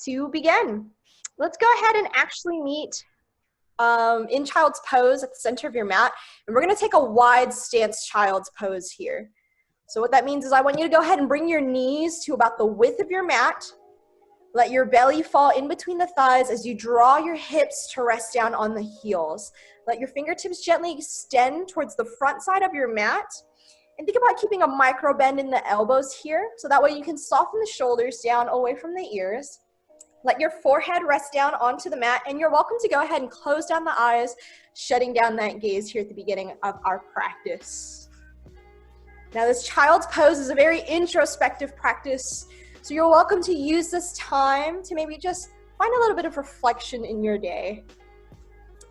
to begin. Let's go ahead and actually meet in child's pose at the center of your mat. And we're going to take a wide stance child's pose here. So what that means is I want you to go ahead and bring your knees to about the width of your mat. Let your belly fall in between the thighs as you draw your hips to rest down on the heels. Let your fingertips gently extend towards the front side of your mat. And think about keeping a micro bend in the elbows here, so that way you can soften the shoulders down away from the ears. Let your forehead rest down onto the mat, and you're welcome to go ahead and close down the eyes, shutting down that gaze here at the beginning of our practice. Now this child's pose is a very introspective practice, so you're welcome to use this time to maybe just find a little bit of reflection in your day.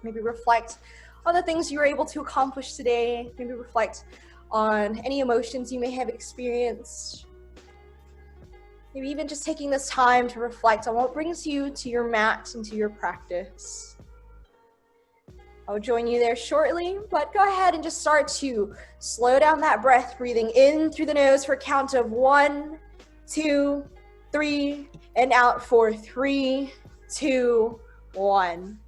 Maybe reflect on the things you were able to accomplish today. Maybe reflect on any emotions you may have experienced. Maybe even just taking this time to reflect on what brings you to your mat and to your practice. I'll join you there shortly, but go ahead and just start to slow down that breath, breathing in through the nose for a count of 1, 2, 3, and out for 3, 2, 1.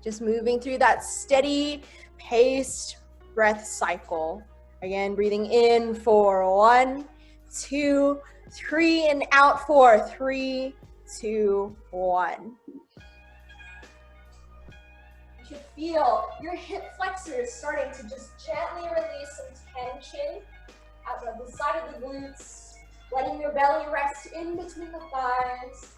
Just moving through that steady paced breath cycle. Again, breathing in for 1, 2, 3, and out for 3, 2, 1. You should feel your hip flexors starting to just gently release some tension out of the side of the glutes, letting your belly rest in between the thighs.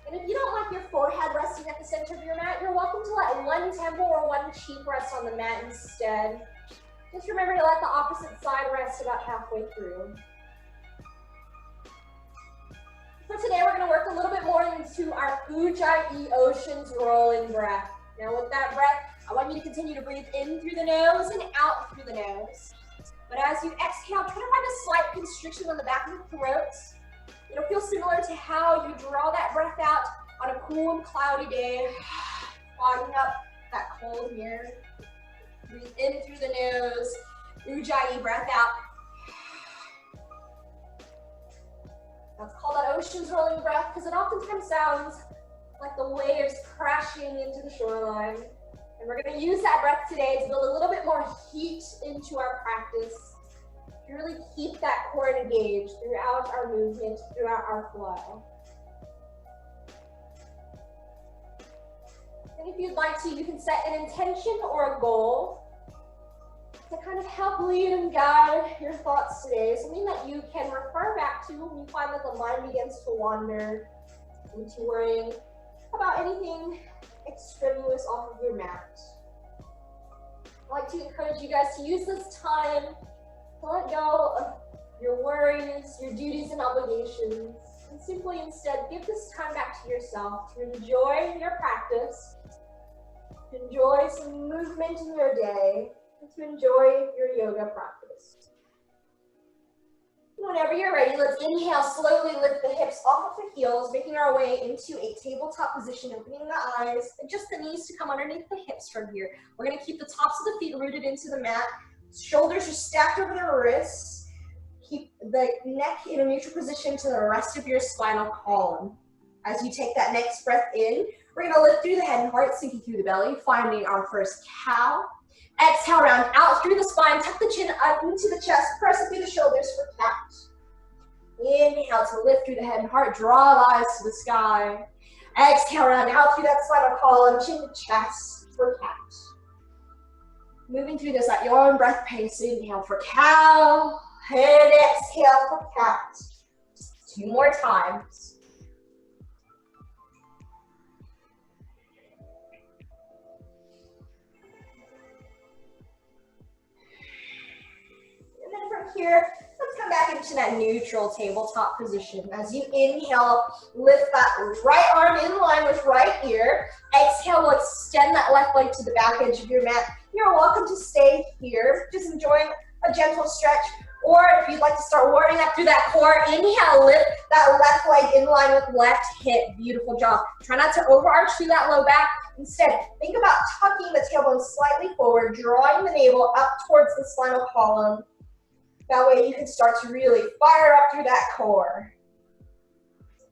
And if you don't like your forehead resting at the center of your mat, you're welcome to let one temple or one cheek rest on the mat instead. Just remember to let the opposite side rest about halfway through. For today, we're going to work a little bit more into our Ujjayi oceans rolling breath. Now with that breath, I want you to continue to breathe in through the nose and out through the nose. But as you exhale, try to find a slight constriction on the back of the throat. It'll feel similar to how you draw that breath out on a cool and cloudy day, fogging up that cold air. Breathe in through the nose, Ujjayi breath out. That's called that ocean's rolling breath because it oftentimes sounds like the waves crashing into the shoreline. And we're going to use that breath today to build a little bit more heat into our practice, to really keep that core engaged throughout our movement, throughout our flow. And if you'd like to, you can set an intention or a goal to kind of help lead and guide your thoughts today, something that you can refer back to when you find that the mind begins to wander into worrying about anything extraneous off of your mat. I'd like to encourage you guys to use this time to let go of your worries, your duties and obligations, and simply instead give this time back to yourself to enjoy your practice, to enjoy some movement in your day, and to enjoy your yoga practice. Whenever you're ready, let's inhale, slowly lift the hips off of the heels, making our way into a tabletop position, opening the eyes, and just the knees to come underneath the hips from here. We're going to keep the tops of the feet rooted into the mat. Shoulders are stacked over the wrists. Keep the neck in a neutral position to the rest of your spinal column. As you take that next breath in, we're going to lift through the head and heart, sinking through the belly, finding our first cow. Exhale, round out through the spine, tuck the chin up into the chest, press it through the shoulders for cat. Inhale to lift through the head and heart, draw the eyes to the sky. Exhale, round out through that spinal column, chin to chest for cat. Moving through this at your own breath pace. Inhale for cow, and exhale for cat. 2 more times. And then from here, let's come back into that neutral tabletop position. As you inhale, lift that right arm in line with right ear. Exhale, we'll extend that left leg to the back edge of your mat. You're welcome to stay here, just enjoying a gentle stretch. Or if you'd like to start warming up through that core, inhale, lift that left leg in line with left hip. Beautiful job. Try not to overarch through that low back. Instead, think about tucking the tailbone slightly forward, drawing the navel up towards the spinal column. That way you can start to really fire up through that core.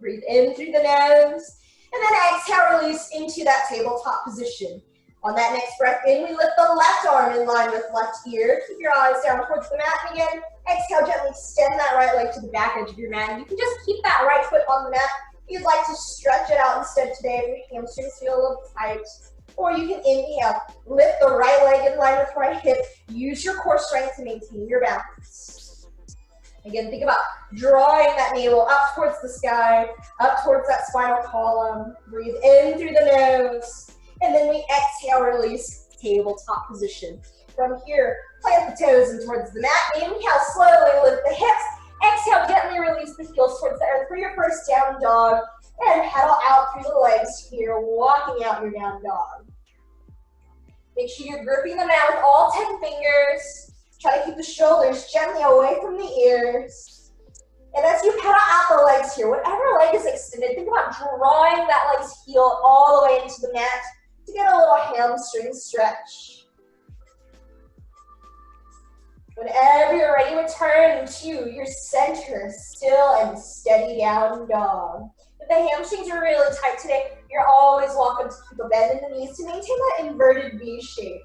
Breathe in through the nose. And then exhale, release into that tabletop position. On that next breath in, we lift the left arm in line with left ear. Keep your eyes down towards the mat. And again, exhale, gently extend that right leg to the back edge of your mat. And you can just keep that right foot on the mat. If you'd like to stretch it out instead today, if your hamstrings feel a little tight. Or you can inhale, lift the right leg in line with right hip. Use your core strength to maintain your balance. Again, think about drawing that navel up towards the sky, up towards that spinal column. Breathe in through the nose. And then we exhale, release, tabletop position. From here, plant the toes in towards the mat. Inhale, slowly lift the hips. Exhale, gently release the heels towards the earth for your first down dog. And pedal out through the legs here, walking out your down dog. Make sure you're gripping the mat with all 10 fingers. Try to keep the shoulders gently away from the ears. And as you pedal out the legs here, whatever leg is extended, think about drawing that leg's heel all the way into the mat to get a little hamstring stretch. Whenever you're ready, return to your center, still and steady down dog. If the hamstrings are really tight today, you're always welcome to keep a bend in the knees to maintain that inverted V shape.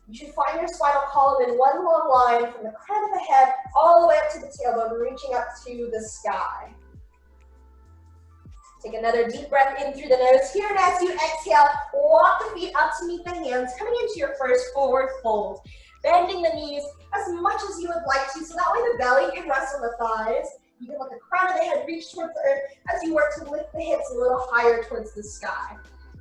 You should find your spinal column in one long line from the crown of the head all the way up to the tailbone, reaching up to the sky. Take another deep breath in through the nose here, and as you exhale, walk the feet up to meet the hands, coming into your first forward fold. Bending the knees as much as you would like to, so that way the belly can rest on the thighs. You can let the crown of the head reach towards the earth as you work to lift the hips a little higher towards the sky.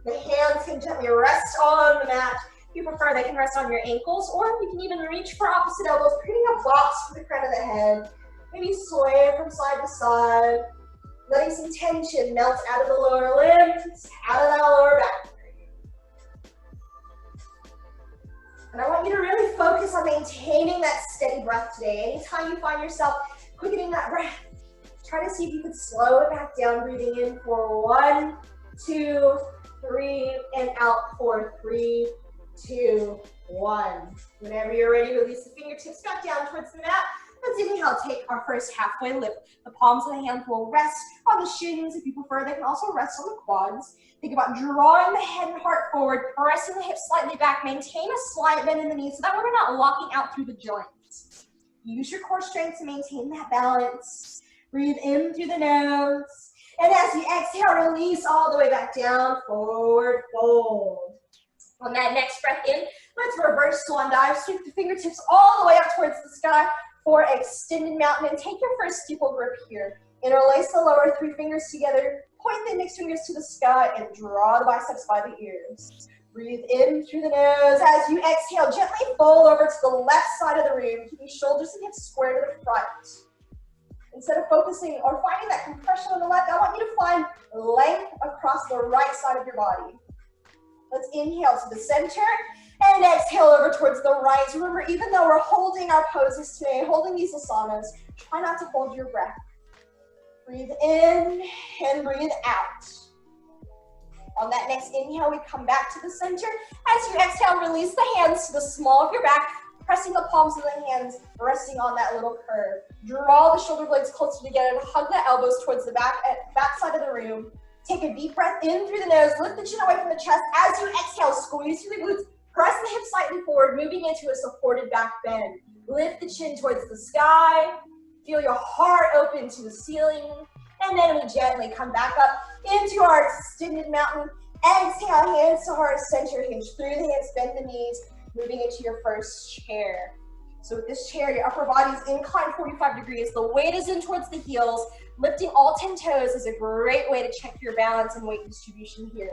The hands can gently rest on the mat. If you prefer, they can rest on your ankles, or you can even reach for opposite elbows, creating a box for the crown of the head. Maybe sway from side to side, letting some tension melt out of the lower limbs, out of that lower back. And I want you to really focus on maintaining that steady breath today. Anytime you find yourself quickening that breath, try to see if you can slow it back down, breathing in for 1, 2, 3, and out for 3, 2, 1. Whenever you're ready, release the fingertips back down towards the mat. Let's inhale, take our first halfway lift. The palms of the hands will rest on the shins. If you prefer, they can also rest on the quads. Think about drawing the head and heart forward, pressing the hips slightly back. Maintain a slight bend in the knees so that way we're not locking out through the joints. Use your core strength to maintain that balance. Breathe in through the nose. And as you exhale, release all the way back down, forward fold. On that next breath in, let's reverse swan dive. Sweep the fingertips all the way up towards the sky for extended mountain. And take your first steeple grip here. Interlace the lower 3 fingers together. Point the index fingers to the sky and draw the biceps by the ears. Breathe in through the nose. As you exhale, gently fold over to the left side of the room, keeping shoulders and hips square to the front. Instead of focusing or finding that compression on the left, I want you to find length across the right side of your body. Let's inhale to the center and exhale over towards the right. Remember, even though we're holding our poses today, holding these asanas, try not to hold your breath. Breathe in and breathe out. On that next inhale, we come back to the center. As you exhale, release the hands to the small of your back, pressing the palms of the hands, resting on that little curve. Draw the shoulder blades closer together and hug the elbows towards the back side of the room. Take a deep breath in through the nose, lift the chin away from the chest. As you exhale, squeeze through the glutes, press the hips slightly forward, moving into a supported back bend. Lift the chin towards the sky. Feel your heart open to the ceiling. And then we gently come back up into our extended mountain. Exhale, hands to heart, center, hinge through the hips, bend the knees, moving into your first chair. So with this chair, your upper body is inclined 45 degrees. The weight is in towards the heels. Lifting all 10 toes is a great way to check your balance and weight distribution here.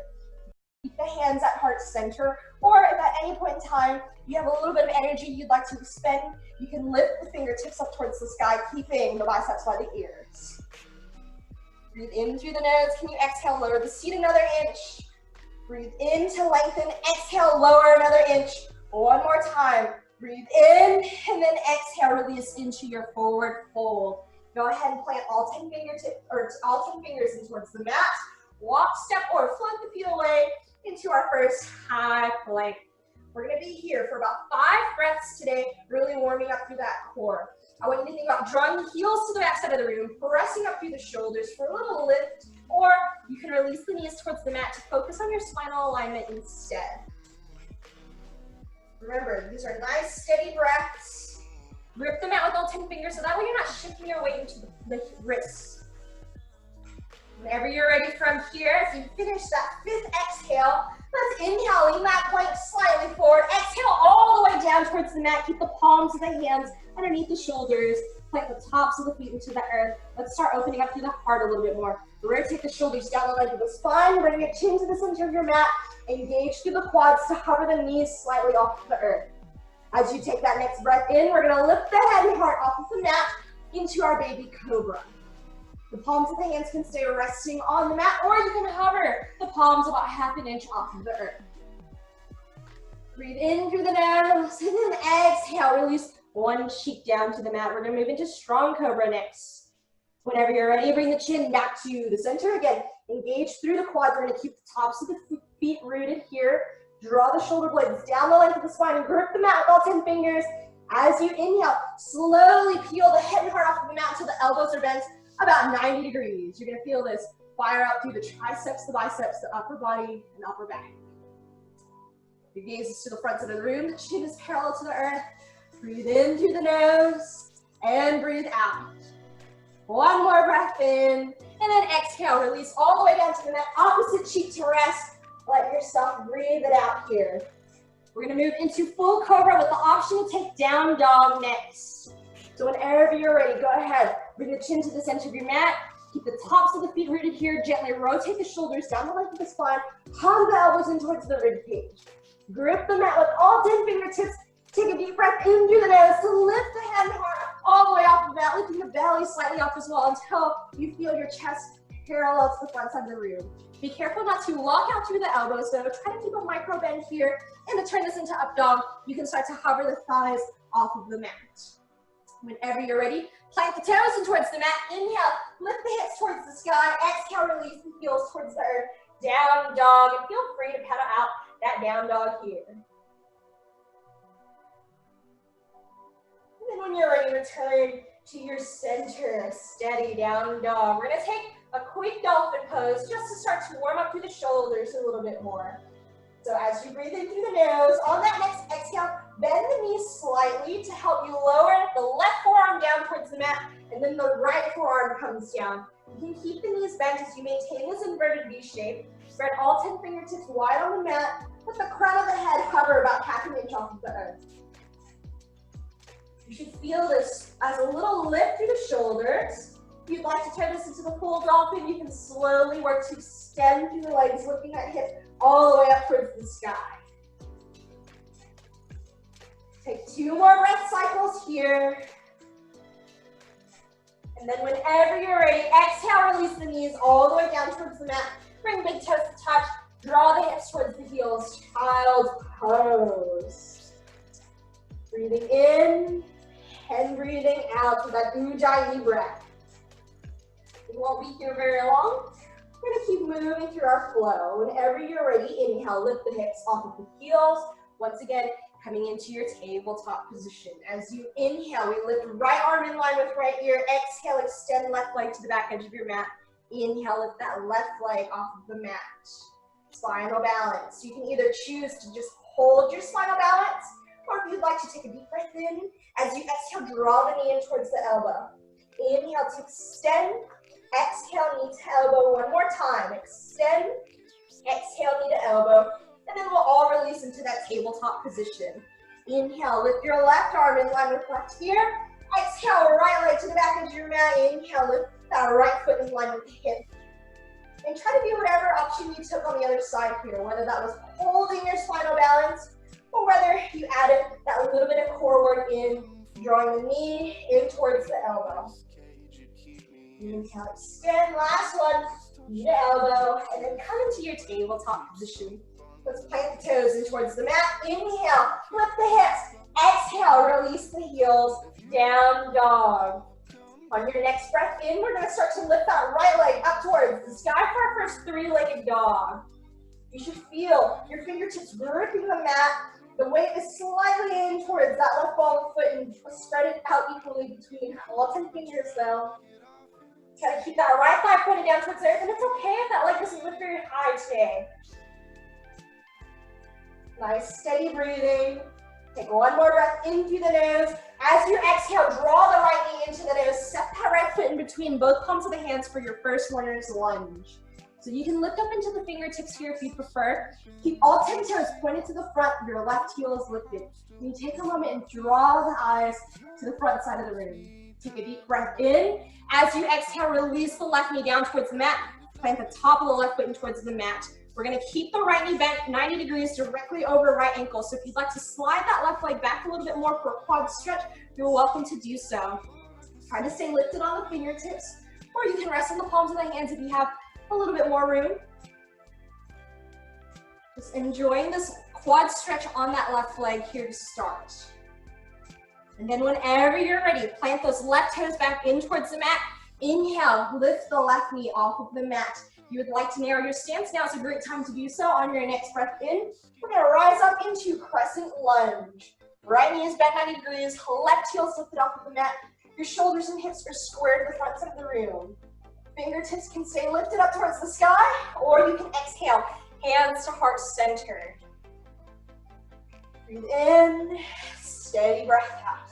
Keep the hands at heart center, or if at any point in time you have a little bit of energy you'd like to expend, you can lift the fingertips up towards the sky, keeping the biceps by the ears. Breathe in through the nose. Can you exhale, lower the seat another inch? Breathe in to lengthen. Exhale, lower another inch. One more time. Breathe in, and then exhale, release into your forward fold. Go ahead and plant all 10 fingers in towards the mat. Walk, step, or float the feet away into our first high plank. We're gonna be here for about 5 breaths today, really warming up through that core. I want you to think about drawing the heels to the back side of the room, pressing up through the shoulders for a little lift, or you can release the knees towards the mat to focus on your spinal alignment instead. Remember, these are nice, steady breaths. Grip the mat with all 10 fingers so that way you're not shifting your weight into the wrists. Whenever you're ready from here, as you finish that 5th exhale, let's inhale, lean that plank slightly forward. Exhale all the way down towards the mat. Keep the palms of the hands underneath the shoulders. Plank the tops of the feet into the earth. Let's start opening up through the heart a little bit more. Rotate the shoulders down the length of the spine. Bring your chin to the center of your mat. Engage through the quads to hover the knees slightly off the earth. As you take that next breath in, we're gonna lift the head and heart off of the mat into our baby cobra. The palms of the hands can stay resting on the mat, or you can hover the palms about ½ an inch off of the earth. Breathe in through the nose, and then exhale, release one cheek down to the mat. We're gonna move into strong cobra next. Whenever you're ready, bring the chin back to the center. Again, engage through the quads. We're gonna keep the tops of the feet rooted here. Draw the shoulder blades down the length of the spine and grip the mat with all 10 fingers. As you inhale, slowly peel the head and heart off of the mat until the elbows are bent about 90 degrees. You're gonna feel this fire out through the triceps, the biceps, the upper body, and upper back. Your gaze is to the front of the room. The chin is parallel to the earth. Breathe in through the nose and breathe out. One more breath in, and then exhale. Release all the way down to the mat. Opposite cheek to rest. Let yourself breathe it out here. We're gonna move into full cobra with the option to take down dog next. So whenever you're ready, go ahead. Bring the chin to the center of your mat. Keep the tops of the feet rooted here. Gently rotate the shoulders down the length of the spine. Hug the elbows in towards the rib cage. Grip the mat with all 10 fingertips. Take a deep breath in through the nose to lift the head and heart all the way off the mat, lifting the belly slightly off as well until you feel your chest parallel to the front side of the room. Be careful not to lock out through the elbows, though. Try to keep a micro bend here. And to turn this into up dog, you can start to hover the thighs off of the mat. Whenever you're ready, plank the toes in towards the mat. Inhale, lift the hips towards the sky. Exhale, release the heels towards the earth. Down dog, and feel free to pedal out that down dog here. And then when you're ready, return to your center, steady down dog. We're gonna take a quick dolphin pose just to start to warm up through the shoulders a little bit more. So as you breathe in through the nose, on that next exhale, bend the knees slightly to help you lower the left forearm down towards the mat, and then the right forearm comes down. You can keep the knees bent as you maintain this inverted V shape. Spread all 10 fingertips wide on the mat. Let the crown of the head hover about ½ an inch off of the earth. You should feel this as a little lift through the shoulders. If you'd like to turn this into the full dolphin, you can slowly work to extend through the legs, lifting that hip all the way up towards the sky. Take 2 more breath cycles here. And then whenever you're ready, exhale, release the knees all the way down towards the mat. Bring big toes to touch. Draw the hips towards the heels. Child's pose. Breathing in and breathing out with that Ujjayi breath. We won't be here very long. We're gonna keep moving through our flow. Whenever you're ready, inhale, lift the hips off of the heels. Once again, coming into your tabletop position. As you inhale, we lift right arm in line with right ear. Exhale, extend left leg to the back edge of your mat. Inhale, lift that left leg off of the mat. Spinal balance. You can either choose to just hold your spinal balance, or if you'd like to take a deep breath in, as you exhale, draw the knee in towards the elbow. Inhale to extend. Exhale, knee to elbow. One more time. Extend. Exhale, knee to elbow. And then we'll all release into that tabletop position. Inhale, lift your left arm in line with left ear. Exhale, right leg to the back of your mat. Inhale, lift that right foot in line with the hip. And try to do whatever option you took on the other side here, whether that was holding your spinal balance, or whether you added that little bit of core work in, drawing the knee in towards the elbow. Inhale, extend, last one, knee to elbow, and then come into your tabletop position. Let's plant the toes in towards the mat. Inhale, lift the hips. Exhale, release the heels, down dog. On your next breath in, we're gonna start to lift that right leg up towards the sky for our first 3-legged dog. You should feel your fingertips gripping the mat, The weight is slightly in towards that left ball foot and spread it out equally between all 10 fingers though. Try to keep that right thigh pointed down towards the earth, and it's okay if that leg doesn't lift very high today. Nice, steady breathing. Take one more breath in through the nose. As you exhale, draw the right knee into the nose. Step that right foot in between both palms of the hands for your first runner's lunge. So you can lift up into the fingertips here if you prefer. Keep all 10 toes pointed to the front. Your left heel is lifted. You take a moment and draw the eyes to the front side of the room. Take a deep breath in. As you exhale, release the left knee down towards the mat. Plant the top of the left foot in towards the mat. We're gonna keep the right knee bent 90 degrees directly over right ankle. So if you'd like to slide that left leg back a little bit more for a quad stretch, you're welcome to do so. Try to stay lifted on the fingertips, or you can rest on the palms of the hands if you have a little bit more room. Just enjoying this quad stretch on that left leg here to start. And then whenever you're ready, plant those left toes back in towards the mat. Inhale, lift the left knee off of the mat. If you would like to narrow your stance, now is a great time to do so. On your next breath in, we're gonna rise up into crescent lunge. Right knee is bent 90 degrees, left heel is lifted off of the mat. Your shoulders and hips are squared to the front side of the room. Fingertips can stay lifted up towards the sky, or you can exhale, hands to heart center. Breathe in, steady breath out.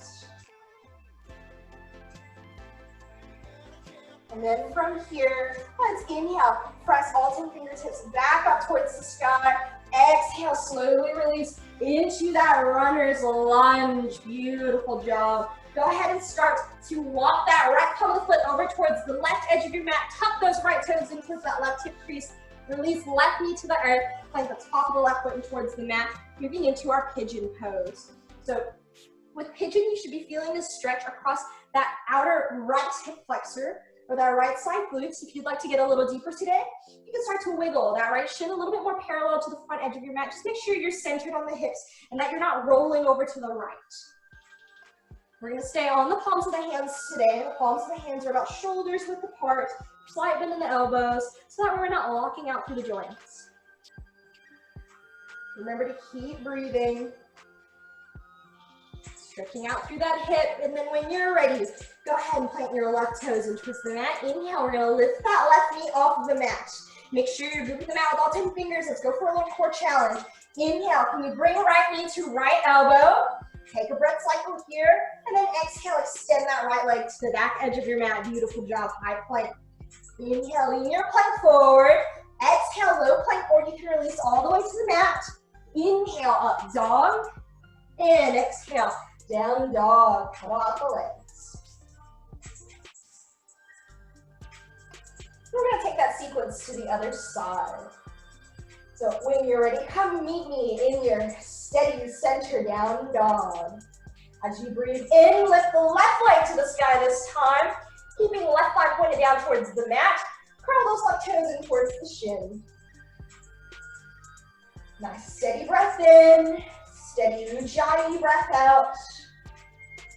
And then from here, let's inhale, press all 10 fingertips back up towards the sky. Exhale, slowly release into that runner's lunge. Beautiful job. Go ahead and start to walk that right palm of the foot over towards the left edge of your mat. Tuck those right toes in towards that left hip crease. Release left knee to the earth. Plant the top of the left foot in towards the mat. Moving into our pigeon pose. So with pigeon, you should be feeling this stretch across that outer right hip flexor or that right side glutes. If you'd like to get a little deeper today, you can start to wiggle that right shin a little bit more parallel to the front edge of your mat. Just make sure you're centered on the hips and that you're not rolling over to the right. We're gonna stay on the palms of the hands today. The palms of the hands are about shoulders width apart, slight bend in the elbows, so that we're not locking out through the joints. Remember to keep breathing. Stretching out through that hip, and then when you're ready, go ahead and plant your left toes and twist the mat. Inhale, we're gonna lift that left knee off of the mat. Make sure you're moving the mat with all 10 fingers. Let's go for a little core challenge. Inhale, can you bring right knee to right elbow? Take a breath cycle here, and then exhale, extend that right leg to the back edge of your mat. Beautiful job, high plank. Inhale, lean your plank forward. Exhale, low plank, or you can release all the way to the mat. Inhale, up dog, and exhale, down dog. Come off the legs. We're gonna take that sequence to the other side. So when you're ready, come meet me in your steady center down dog. As you breathe in, lift the left leg to the sky this time, keeping the left thigh pointed down towards the mat. Curl those left toes in towards the shin. Nice steady breath in, steady ujjayi breath out.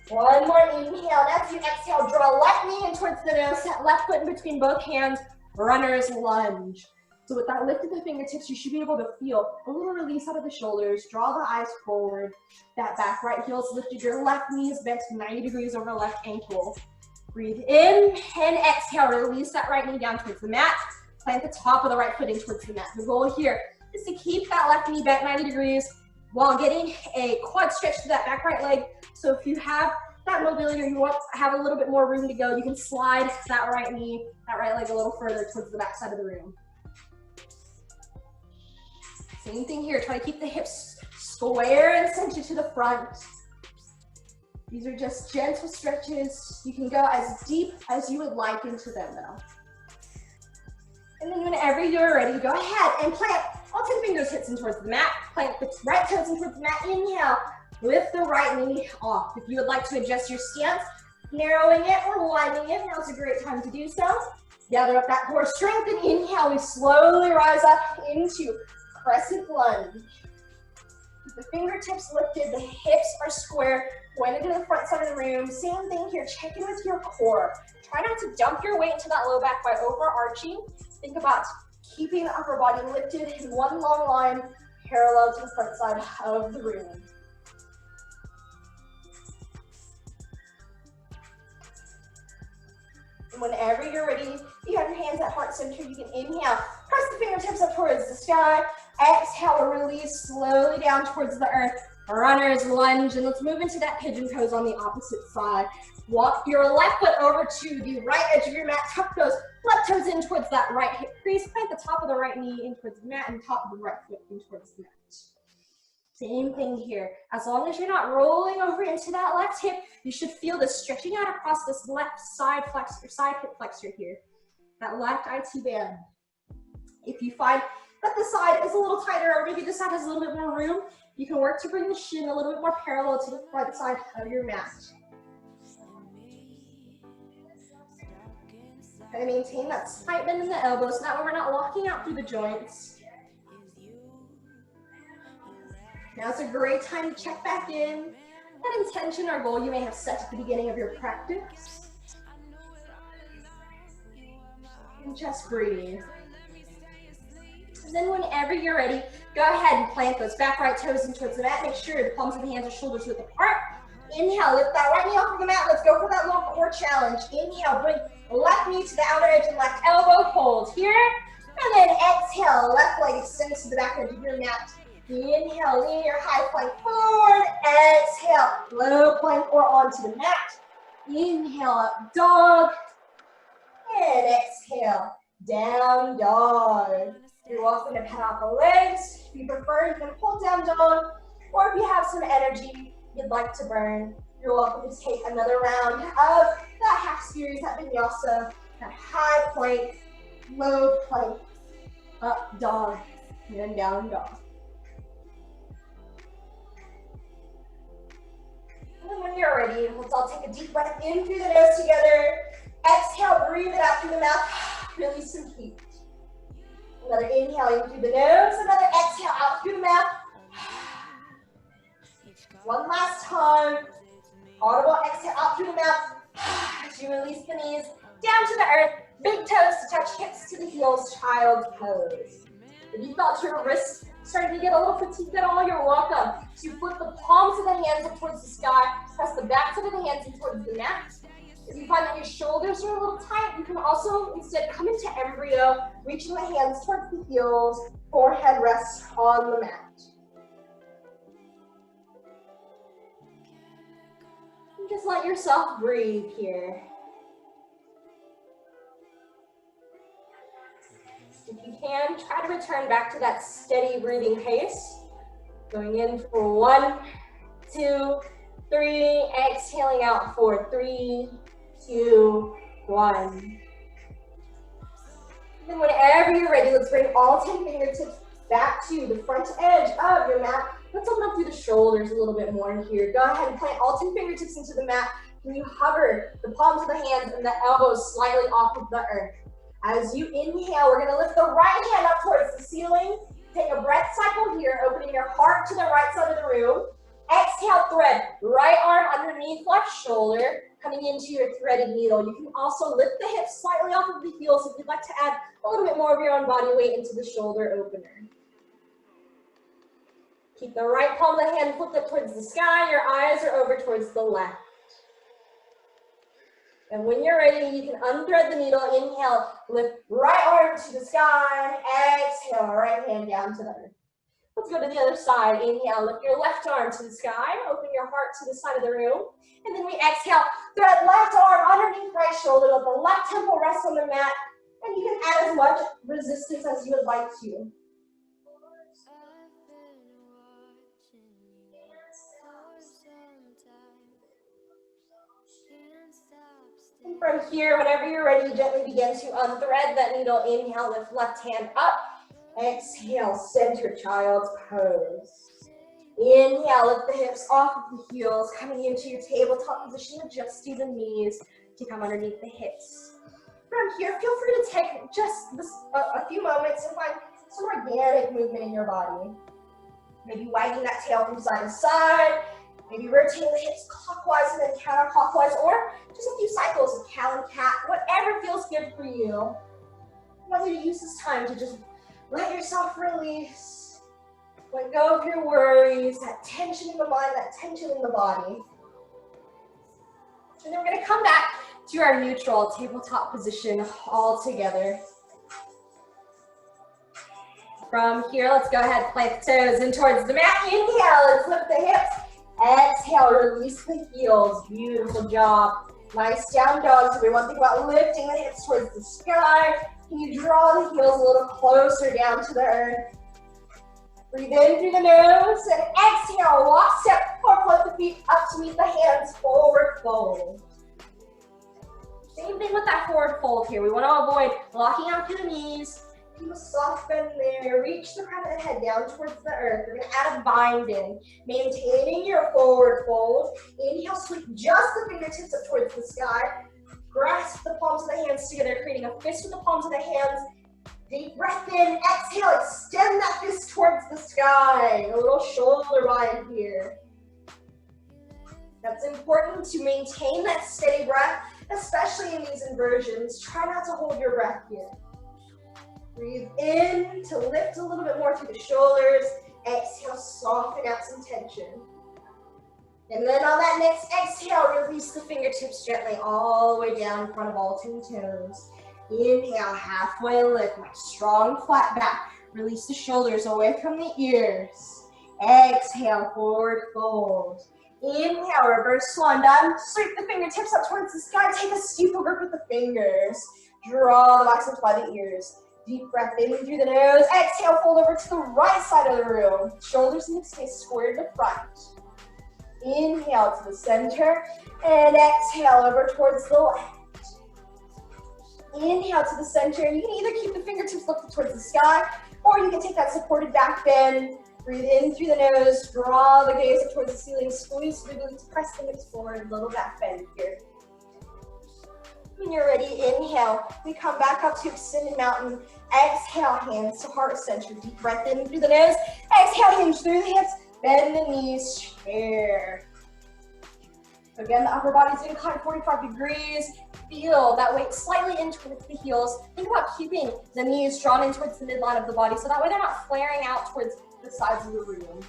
One more inhale, and as you exhale, draw left knee in towards the nose, set left foot in between both hands, runner's lunge. So with that lift of the fingertips, you should be able to feel a little release out of the shoulders, draw the eyes forward, that back right heel is lifted, your left knee is bent 90 degrees over left ankle. Breathe in and exhale, release that right knee down towards the mat, plant the top of the right foot in towards the mat. The goal here is to keep that left knee bent 90 degrees while getting a quad stretch to that back right leg. So if you have that mobility or you want to have a little bit more room to go, you can slide that right knee, that right leg a little further towards the back side of the room. Same thing here, try to keep the hips square and centered to the front. These are just gentle stretches. You can go as deep as you would like into them though. And then whenever you're ready, go ahead and plant all 10 fingers hips in towards the mat. Plant the right toes in towards the mat. Inhale, lift the right knee off. If you would like to adjust your stance, narrowing it or widening it, now's a great time to do so. Gather up that core strength and inhale, we slowly rise up into crescent lunge. With the fingertips lifted, the hips are square, pointed to the front side of the room. Same thing here, check in with your core. Try not to dump your weight into that low back by overarching. Think about keeping the upper body lifted in one long line, parallel to the front side of the room. And whenever you're ready, you have your hands at heart center. You can inhale, press the fingertips up towards the sky. Exhale, release slowly down towards the earth. Runner's lunge, and let's move into that pigeon pose on the opposite side. Walk your left foot over to the right edge of your mat. Tuck those left toes in towards that right hip crease. Plant the top of the right knee in towards the mat and top of the right foot in towards the mat. Same thing here. As long as you're not rolling over into that left hip, you should feel this stretching out across this left side flexor, side hip flexor here. That left IT band. If you find that the side is a little tighter, or maybe the side has a little bit more room, you can work to bring the shin a little bit more parallel to the front side of your mat. Try to maintain that slight bend in the elbows, so that way we're not locking out through the joints. Now's a great time to check back in. That intention or goal you may have set at the beginning of your practice. And just breathe. And then whenever you're ready, go ahead and plant those back right toes in towards the mat. Make sure the palms of the hands are shoulders width apart. Inhale, lift that right knee off of the mat. Let's go for that long core challenge. Inhale, bring left knee to the outer edge and left elbow, hold here. And then exhale, left leg extends to the back edge of your mat. Inhale, lean your high plank forward. Exhale, low plank or onto the mat. Inhale, up dog. And exhale, down dog. You're welcome to pet out the legs. If you prefer, you can pull down dog. Or if you have some energy you'd like to burn, you're welcome to take another round of that half series, that vinyasa, that high plank, low plank, up dog, and then down dog. And when you're ready, let's all take a deep breath in through the nose together. Exhale, breathe it out through the mouth. Release some heat. Another inhale in through the nose, another exhale out through the mouth. One last time. Audible exhale out through the mouth. As you release the knees down to the earth, big toes to touch hips to the heels, child's pose. If you felt your wrists starting to get a little fatigued at all, you're welcome to flip the palms of the hands up towards the sky, press the backs of the hands in towards the mat. If you find that your shoulders are a little tight, you can also instead come into embryo, reaching the hands towards the heels, forehead rests on the mat. And just let yourself breathe here. If you can, try to return back to that steady breathing pace. Going in for 1, 2, 3, exhaling out for 3, 2, 1. Then whenever you're ready, let's bring all 10 fingertips back to the front edge of your mat. Let's open up through the shoulders a little bit more here. Go ahead and plant all 10 fingertips into the mat. Can you hover the palms of the hands and the elbows slightly off of the earth? As you inhale, we're gonna lift the right hand up towards the ceiling. Take a breath cycle here, opening your heart to the right side of the room. Exhale, thread. Right arm underneath left shoulder, coming into your threaded needle. You can also lift the hips slightly off of the heels if you'd like to add a little bit more of your own body weight into the shoulder opener. Keep the right palm of the hand flipped up towards the sky. Your eyes are over towards the left. And when you're ready, you can unthread the needle. Inhale, lift right arm to the sky. Exhale, right hand down to the earth. Let's go to the other side. Inhale, lift your left arm to the sky. Open your heart to the side of the room. And then we exhale, thread left arm underneath right shoulder. Let the left temple rest on the mat. And you can add as much resistance as you would like to. And from here, whenever you're ready, gently begin to unthread that needle. Inhale, lift left hand up. Exhale, center child's pose. Inhale, lift the hips off of the heels, coming into your tabletop position, adjusting the knees to come underneath the hips. From here, feel free to take just a few moments and find some organic movement in your body. Maybe wagging that tail from side to side, maybe rotating the hips clockwise and then counterclockwise, or just a few cycles of cow and cat, whatever feels good for you. I want you to use this time to just let yourself release. Let go of your worries, that tension in the mind, that tension in the body. And then we're gonna come back to our neutral tabletop position all together. From here, let's go ahead, plant the toes in towards the mat. Inhale, let's lift the hips. Exhale, release the heels. Beautiful job. Nice down dog. So we want to think about lifting the hips towards the sky. Can you draw the heels a little closer down to the earth? Breathe in through the nose and exhale. Walk, step, or float the feet up to meet the hands. Forward fold. Same thing with that forward fold here. We want to avoid locking out through the knees. Keep a soft bend there. Reach the crown of the head down towards the earth. We're going to add a bind in. Maintaining your forward fold. Inhale, sweep just the fingertips up towards the sky. Grasp the palms of the hands together, creating a fist with the palms of the hands. Deep breath in. Exhale, extend that fist towards the sky. A little shoulder bind here. That's important to maintain that steady breath, especially in these inversions. Try not to hold your breath here. Breathe in to lift a little bit more through the shoulders. Exhale, soften out some tension. And then on that next exhale, release the fingertips gently all the way down in front of all 10 toes. Inhale, halfway lift, nice strong flat back. Release the shoulders away from the ears. Exhale, forward fold. Inhale, reverse swan dive. Sweep the fingertips up towards the sky. Take a steeple grip with the fingers. Draw the biceps by the ears. Deep breath in through the nose. Exhale, fold over to the right side of the room. Shoulders and hips stay square to the front. Inhale to the center. And exhale over towards the left. Inhale to the center. You can either keep the fingertips lifted towards the sky, or you can take that supported back bend. Breathe in through the nose. Draw the gaze up towards the ceiling. Squeeze through the glutes. Press the hips forward. Little back bend here. When you're ready, inhale. We come back up to extended mountain. Exhale, hands to heart center. Deep breath in through the nose. Exhale, hinge through the hips. Bend the knees, chair. Again, the upper body's inclined 45 degrees. Feel that weight slightly in towards the heels. Think about keeping the knees drawn in towards the midline of the body so that way they're not flaring out towards the sides of the room.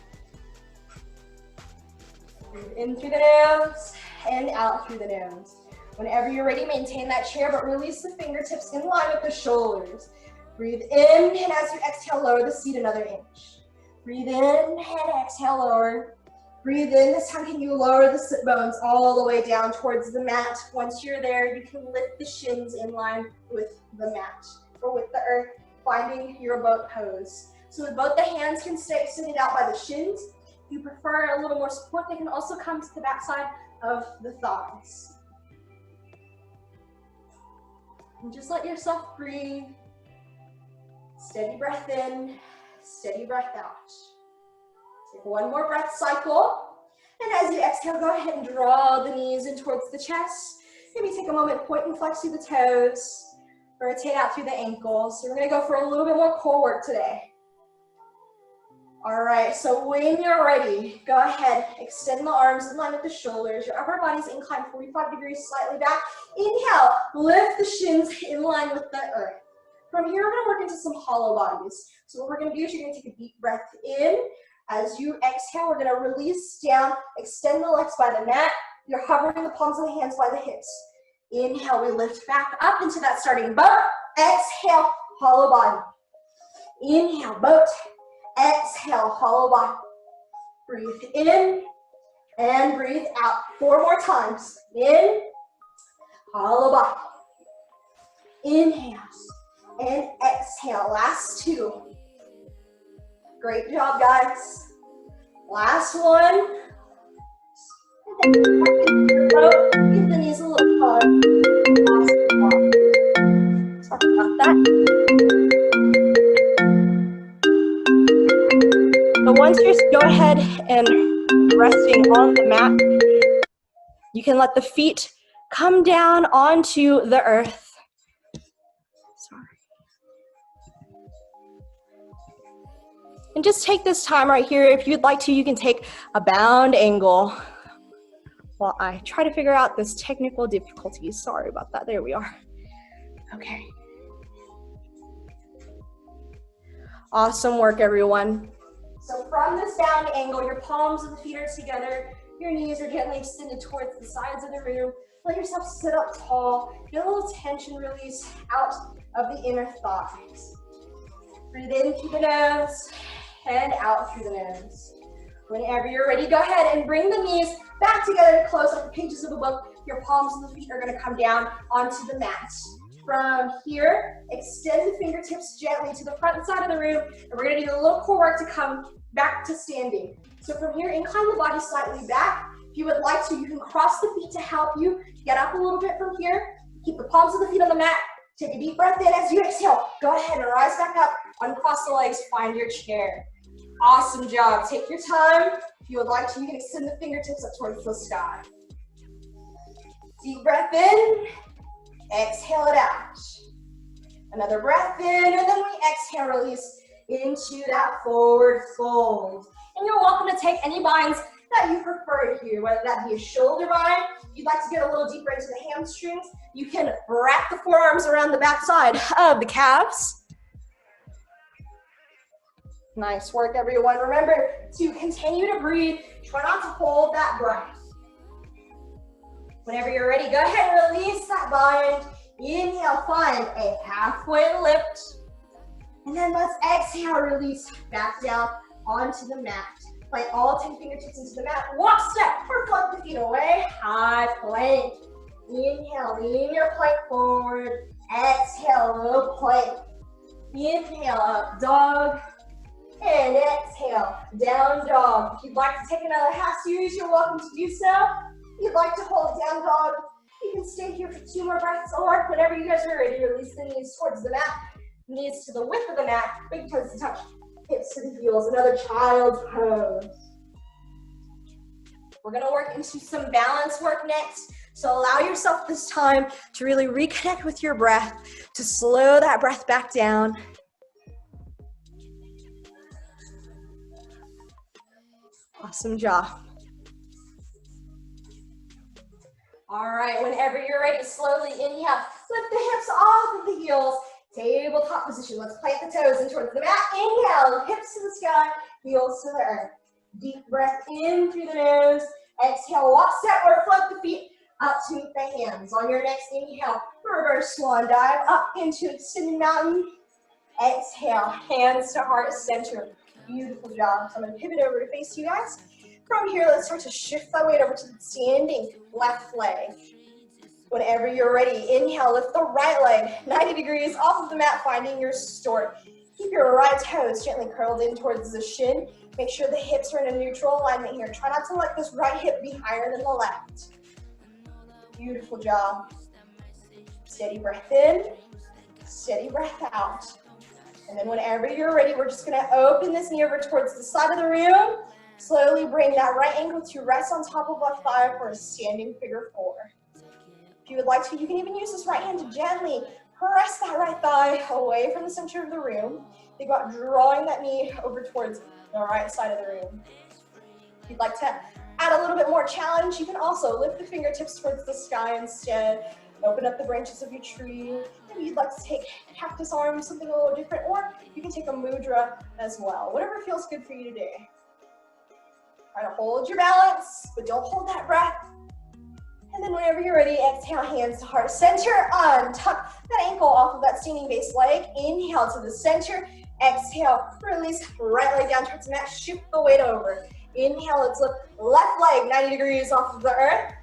Breathe in through the nose and out through the nose. Whenever you're ready, maintain that chair, but release the fingertips in line with the shoulders. Breathe in, and as you exhale, lower the seat another inch. Breathe in, and exhale, lower. Breathe in. This time, can you lower the sit bones all the way down towards the mat? Once you're there, you can lift the shins in line with the mat or with the earth, finding your boat pose. So with both the hands can stay extended out by the shins. If you prefer a little more support, they can also come to the backside of the thighs. And just let yourself breathe. Steady breath in, steady breath out. Take one more breath cycle. And as you exhale, go ahead and draw the knees in towards the chest. Maybe take a moment, point and flex through the toes. Rotate out through the ankles. So we're gonna go for a little bit more core work today. All right, so when you're ready, go ahead, extend the arms in line with the shoulders. Your upper body's inclined 45 degrees, slightly back. Inhale, lift the shins in line with the earth. From here, we're gonna work into some hollow bodies. So what we're gonna do is you're gonna take a deep breath in. As you exhale, we're gonna release down, extend the legs by the mat. You're hovering the palms of the hands by the hips. Inhale, we lift back up into that starting boat. Exhale, hollow body. Inhale, boat. Exhale, hollow body. Breathe in and breathe out. 4 more times. In, hollow body. Inhale and exhale. Last 2. Great job, guys. Last one. And then give the knees a little hug. Sorry about that. So once you go ahead and resting on the mat, you can let the feet come down onto the earth. Sorry. And just take this time right here. If you'd like to, you can take a bound angle while I try to figure out this technical difficulty. Sorry about that. There we are. Okay. Awesome work, everyone. So from this bound angle, your palms of the feet are together, your knees are gently extended towards the sides of the room. Let yourself sit up tall. Get a little tension release out of the inner thighs. Breathe in through the nose and out through the nose. Whenever you're ready, go ahead and bring the knees back together to close up the pages of the book. Your palms of the feet are going to come down onto the mat. From here, extend the fingertips gently to the front side of the room, and we're going to do a little core work to come back to standing. So from here, incline the body slightly back. If you would like to, you can cross the feet to help you get up a little bit from here. Keep the palms of the feet on the mat. Take a deep breath in as you exhale. Go ahead and rise back up. Uncross the legs, find your chair. Awesome job. Take your time. If you would like to, you can extend the fingertips up towards the sky. Deep breath in. Exhale it out. Another breath in, and then we exhale, release into that forward fold. And you're welcome to take any binds that you prefer here, whether that be a shoulder bind. If you'd like to get a little deeper into the hamstrings, you can wrap the forearms around the back side of the calves. Nice work, everyone. Remember to continue to breathe. Try not to hold that breath. Whenever you're ready, go ahead and release that bind. Inhale, find a halfway lift. And then let's exhale, release back down onto the mat. Plant all 10 fingertips into the mat. Walk, step, or flip the feet away. High plank. Inhale, lean your plank forward. Exhale, low plank. Inhale, up dog. And exhale, down dog. If you'd like to take another half series, you're welcome to do so. If you'd like to hold down dog, you can stay here for 2 more breaths, or whenever you guys are ready, release the knees towards the mat, knees to the width of the mat, big toes to touch, hips to the heels, another child's pose. We're gonna work into some balance work next, so allow yourself this time to really reconnect with your breath, to slow that breath back down. Awesome job. All right, whenever you're ready, slowly inhale, lift the hips off of the heels, tabletop position. Let's plant the toes in towards the mat. Inhale, hips to the sky, heels to the earth. Deep breath in through the nose. Exhale, walk, step, or flip the feet up to the hands. On your next inhale, reverse swan dive up into extended mountain. Exhale, hands to heart center. Beautiful job. So I'm going to pivot over to face you guys. From here, let's start to shift that weight over to the standing left leg. Whenever you're ready, inhale, lift the right leg 90 degrees off of the mat, finding your stork. Keep your right toes gently curled in towards the shin. Make sure the hips are in a neutral alignment here. Try not to let this right hip be higher than the left. Beautiful job. Steady breath in, steady breath out. And then whenever you're ready, we're just gonna open this knee over towards the side of the room. Slowly bring that right ankle to rest on top of left thigh for a standing figure 4. If you would like to, you can even use this right hand to gently press that right thigh away from the center of the room. Think about drawing that knee over towards the right side of the room. If you'd like to add a little bit more challenge, you can also lift the fingertips towards the sky instead. Open up the branches of your tree. Maybe you'd like to take cactus arms, something a little different, or you can take a mudra as well. Whatever feels good for you today. Try to hold your balance, but don't hold that breath. And then whenever you're ready, exhale, hands to heart center. Untuck that ankle off of that standing base leg. Inhale to the center. Exhale, release right leg down towards the mat. Shift the weight over. Inhale, let's lift left leg 90 degrees off of the earth.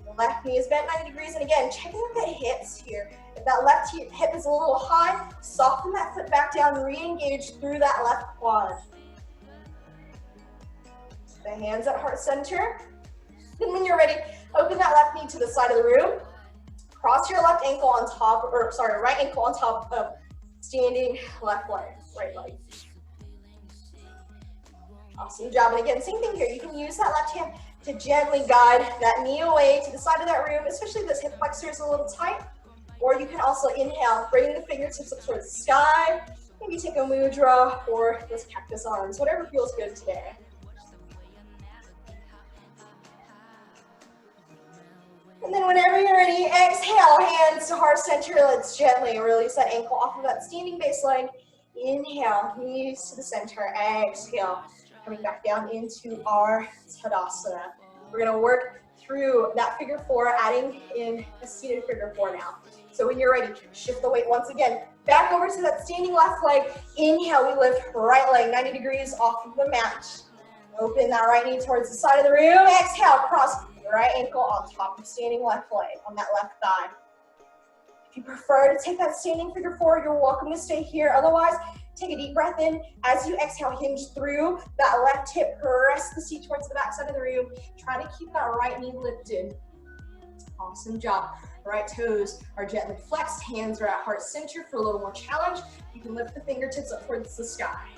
The left knee is bent 90 degrees. And again, checking out the hips here. If that left hip is a little high, soften that foot back down, re-engage through that left quad. The hands at heart center. And when you're ready, open that left knee to the side of the room. Cross your left ankle on top, right ankle on top of standing left leg, right leg. Awesome job. And again, same thing here. You can use that left hand to gently guide that knee away to the side of that room, especially if this hip flexor is a little tight. Or you can also inhale, bring the fingertips up towards the sky. Maybe take a mudra or those cactus arms, whatever feels good today. And then whenever you're ready, exhale, hands to heart center. Let's gently release that ankle off of that standing base leg. Inhale, knees to the center. Exhale, coming back down into our Tadasana. We're gonna work through that figure four, adding in a seated figure four now. So when you're ready, shift the weight once again. Back over to that standing left leg. Inhale, we lift right leg 90 degrees off of the mat. Open that right knee towards the side of the room. Exhale, cross the right ankle on top of standing left leg, on that left thigh. If you prefer to take that standing figure four, you're welcome to stay here. Otherwise, take a deep breath in. As you exhale, hinge through that left hip. Press the seat towards the back side of the room. Try to keep that right knee lifted. Awesome job. Right toes are gently flexed. Hands are at heart center for a little more challenge. You can lift the fingertips up towards the sky.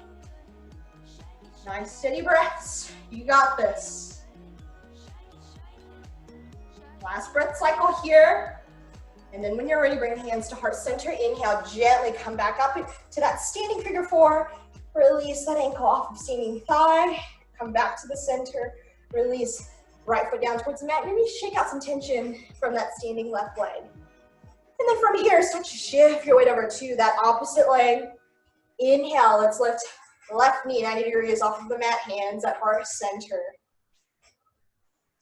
Nice steady breaths. You got this. Last breath cycle here. And then when you're ready, bring the hands to heart center. Inhale, gently come back up to that standing figure four. Release that ankle off of standing thigh. Come back to the center. Release right foot down towards the mat. Maybe shake out some tension from that standing left leg. And then from here, start to shift your weight over to that opposite leg. Inhale, let's lift left knee 90 degrees off of the mat, hands at heart center.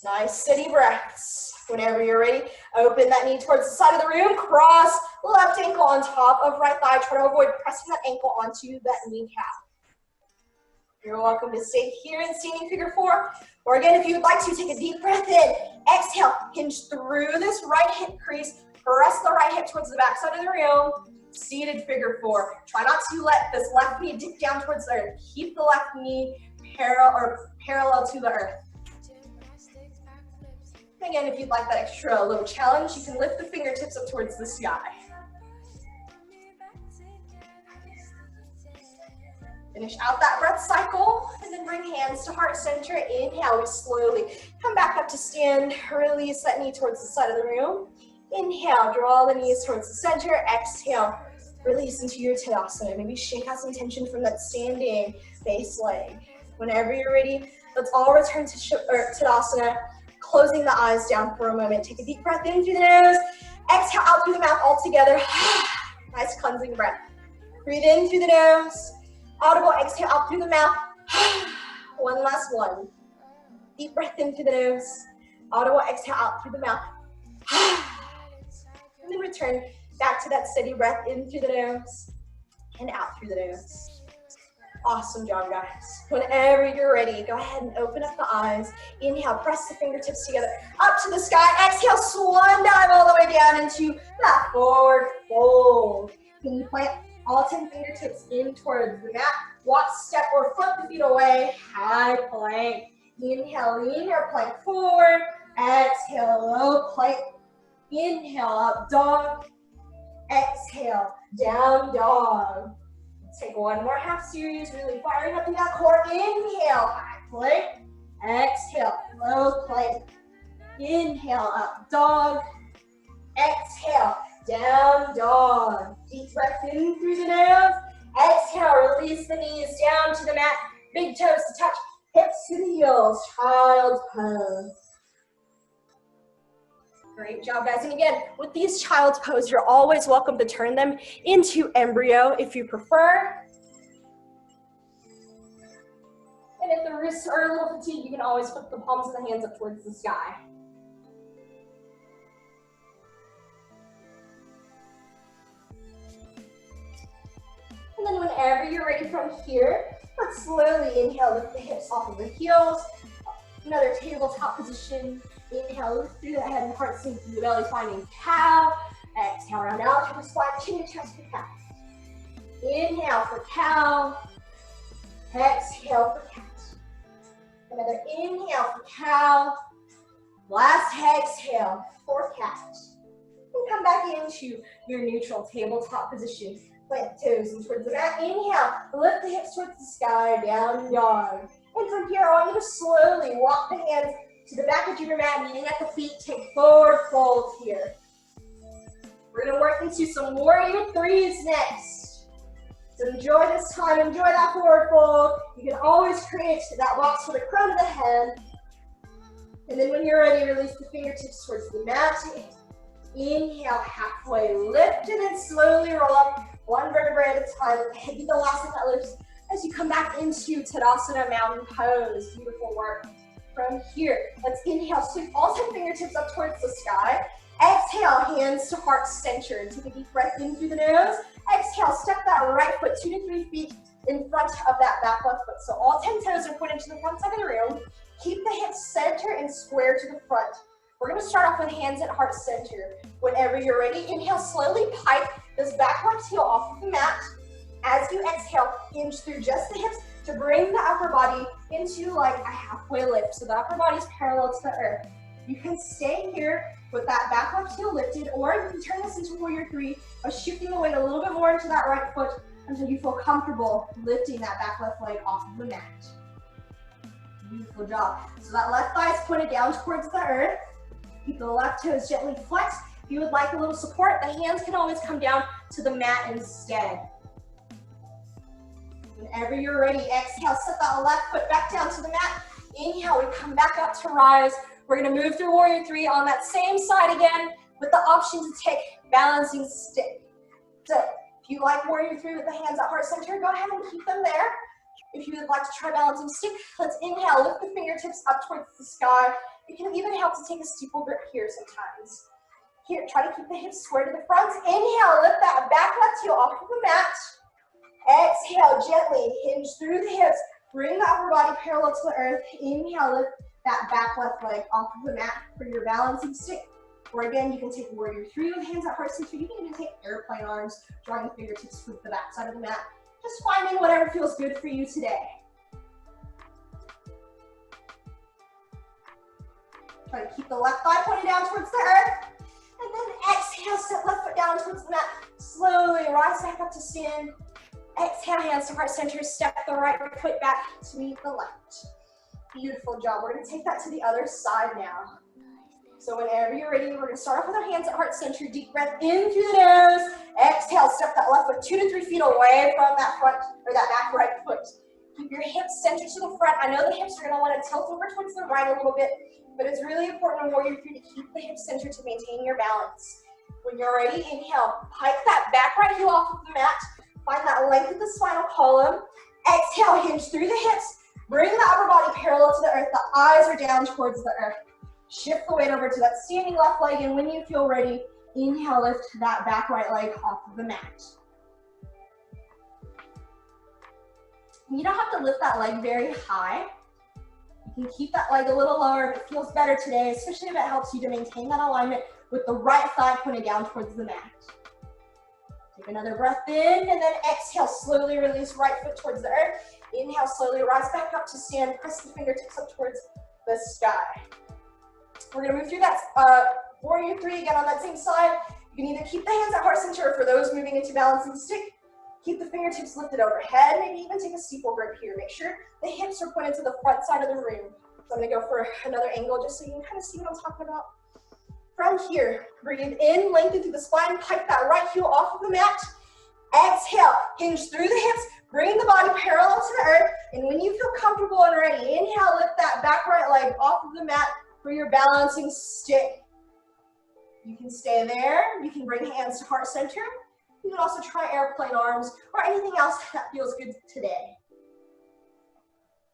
Nice steady breaths. Whenever you're ready, open that knee towards the side of the room, cross left ankle on top of right thigh. Try to avoid pressing that ankle onto that kneecap. You're welcome to stay here in standing figure four. Or again, if you would like to, take a deep breath in. Exhale, hinge through this right hip crease. Press the right hip towards the back side of the room. Seated figure four. Try not to let this left knee dip down towards the earth. Keep the left knee parallel to the earth. Again, if you'd like that extra little challenge, you can lift the fingertips up towards the sky. Finish out that breath cycle, and then bring hands to heart center. Inhale, we slowly come back up to stand. Release that knee towards the side of the room. Inhale, draw the knees towards the center. Exhale, release into your Tadasana. Maybe shake out some tension from that standing base leg. Whenever you're ready, let's all return to Tadasana. Closing the eyes down for a moment. Take a deep breath in through the nose. Exhale out through the mouth all together. Nice cleansing breath. Breathe in through the nose. Audible exhale out through the mouth. One last one. Deep breath in through the nose. Audible exhale out through the mouth. And then return back to that steady breath in through the nose and out through the nose. Awesome job, guys. Whenever you're ready, go ahead and open up the eyes. Inhale, press the fingertips together up to the sky. Exhale, swan dive all the way down into that forward fold. Can you plant all 10 fingertips in towards the mat? Walk, step, or flip the feet away. High plank. Inhale, lean your plank forward. Exhale, low plank. Inhale, up dog. Exhale, down dog. Take one more half series, really firing up in that core. Inhale, high plank. Exhale, low plank. Inhale, up dog. Exhale, down dog. Deep breath in through the nose. Exhale, release the knees down to the mat. Big toes to touch, hips to the heels. Child's pose. Great job, guys. And again, with these child's pose, you're always welcome to turn them into embryo if you prefer. And if the wrists are a little fatigued, you can always put the palms of the hands up towards the sky. And then whenever you're ready from here, let's slowly inhale, lift the hips off of the heels. Another tabletop position. Inhale, lift through the head and heart sink through the belly, finding cow. Exhale, round out to the spine, chin to chest for cat. Inhale for cow. Exhale for cat. Another inhale for cow. Last exhale for cat. And come back into your neutral tabletop position. Plant the toes in towards the mat. Inhale, lift the hips towards the sky, down dog. And from here, I want you to slowly walk the hands to the back edge of your mat, meeting at the feet. Take forward fold here. We're going to work into some warrior threes next. So enjoy this time, enjoy that forward fold. You can always create that box for the crown of the head. And then when you're ready, release the fingertips towards the mat. Inhale, halfway lift, and then slowly roll up. One vertebrae at a time. Maybe the last of that lifts as you come back into Tadasana Mountain Pose. Beautiful work. From here, let's inhale, sweep all 10 fingertips up towards the sky. Exhale, hands to heart center. Take a deep breath in through the nose. Exhale, step that right foot 2 to 3 feet in front of that back left foot. So all 10 toes are pointed to the front side of the room. Keep the hips center and square to the front. We're gonna start off with hands at heart center. Whenever you're ready, inhale, slowly pike this back left heel off of the mat. As you exhale, hinge through just the hips to bring the upper body into like a halfway lift. So the upper body's parallel to the earth. You can stay here with that back left heel lifted, or you can turn this into warrior three by shifting the weight a little bit more into that right foot until you feel comfortable lifting that back left leg off of the mat. Beautiful job. So that left thigh is pointed down towards the earth. Keep the left toes gently flexed. If you would like a little support, the hands can always come down to the mat instead. Whenever you're ready, exhale, set that left foot back down to the mat. Inhale, we come back up to rise. We're gonna move through warrior three on that same side again with the option to take balancing stick. So if you like warrior three with the hands at heart center, go ahead and keep them there. If you would like to try balancing stick, let's inhale, lift the fingertips up towards the sky. It can even help to take a steeple grip here sometimes. Here, try to keep the hips square to the front. Inhale, lift that back left heel off of the mat. Exhale, gently hinge through the hips. Bring the upper body parallel to the earth. Inhale, lift that back left leg off of the mat for your balancing stick. Or again, you can take warrior three with hands at heart center. You can even take airplane arms, drawing the fingertips to the back side of the mat. Just finding whatever feels good for you today. Try to keep the left thigh pointed down towards the earth. And then exhale, step left foot down towards the mat. Slowly rise back up to stand. Exhale, hands to heart center. Step the right foot back to meet the left. Beautiful job. We're going to take that to the other side now. So whenever you're ready, we're going to start off with our hands at heart center. Deep breath in through the nose. Exhale, step that left foot 2 to 3 feet away from that front or that back right foot. Keep your hips centered to the front. I know the hips are going to want to tilt over towards the right a little bit, but it's really important in warrior three to keep the hips centered to maintain your balance. When you're ready, inhale, pike that back right heel off of the mat. Find that length of the spinal column. Exhale, hinge through the hips. Bring the upper body parallel to the earth. The eyes are down towards the earth. Shift the weight over to that standing left leg, and when you feel ready, inhale, lift that back right leg off of the mat. You don't have to lift that leg very high. You can keep that leg a little lower if it feels better today, especially if it helps you to maintain that alignment with the right thigh pointed down towards the mat. Take another breath in, and then exhale, slowly release right foot towards the earth. Inhale, slowly rise back up to stand. Press the fingertips up towards the sky. We're gonna move through that warrior three again on that same side. You can either keep the hands at heart center for those moving into balancing stick. Keep the fingertips lifted overhead. Maybe even take a steeple grip here. Make sure the hips are pointed to the front side of the room. So I'm gonna go for another angle just so you can kind of see what I'm talking about. From here, breathe in, lengthen through the spine, pike that right heel off of the mat. Exhale, hinge through the hips, bring the body parallel to the earth, and when you feel comfortable and ready, inhale, lift that back right leg off of the mat for your balancing stick. You can stay there. You can bring hands to heart center. You can also try airplane arms or anything else that feels good today.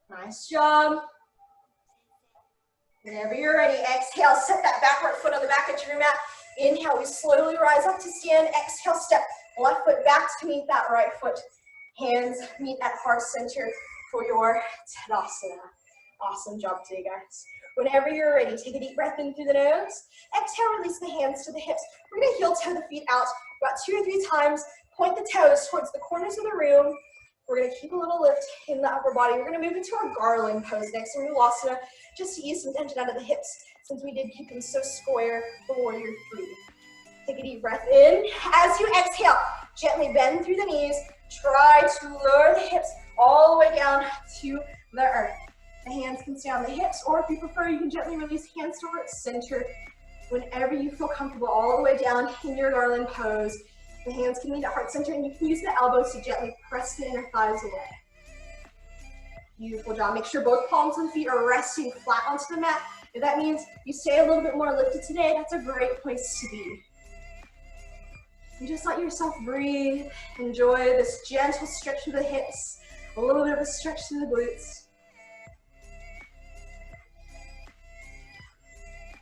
Nice job. Whenever you're ready, exhale, set that back right foot on the back edge of your mat. Inhale, we slowly rise up to stand. Exhale, step left foot back to meet that right foot. Hands meet at heart center for your Tadasana. Awesome job today, guys. Whenever you're ready, take a deep breath in through the nose. Exhale, release the hands to the hips. We're gonna heel toe the feet out about 2 or 3 times. Point the toes towards the corners of the room. We're gonna keep a little lift in the upper body. We're gonna move into our garland pose next, or Mulasana, just to ease some tension out of the hips, since we did keep them so square for warrior three. Take a deep breath in. As you exhale, gently bend through the knees. Try to lower the hips all the way down to the earth. The hands can stay on the hips, or if you prefer, you can gently release hands to heart center. Whenever you feel comfortable, all the way down in your garland pose. The hands can meet at heart center, and you can use the elbows to gently press the inner thighs away. Beautiful job. Make sure both palms of the feet are resting flat onto the mat. If that means you stay a little bit more lifted today, that's a great place to be. You just let yourself breathe. Enjoy this gentle stretch through the hips, a little bit of a stretch through the glutes.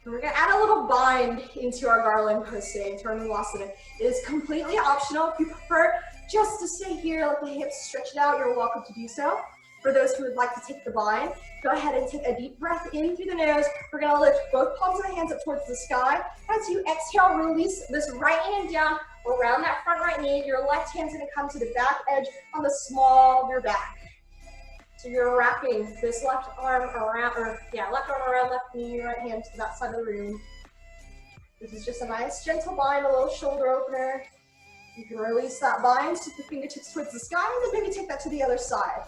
And we're gonna add a little bind into our garland pose today, into our Mulasana. It is completely optional. If you prefer just to stay here, let the hips stretch it out, you're welcome to do so. For those who would like to take the bind, go ahead and take a deep breath in through the nose. We're gonna lift both palms of the hands up towards the sky. As you exhale, release this right hand down around that front right knee. Your left hand's gonna come to the back edge on the small of your back. So you're wrapping this left arm around, left arm around left knee, right hand to that side of the room. This is just a nice gentle bind, a little shoulder opener. You can release that bind, take the fingertips towards the sky, and then maybe take that to the other side.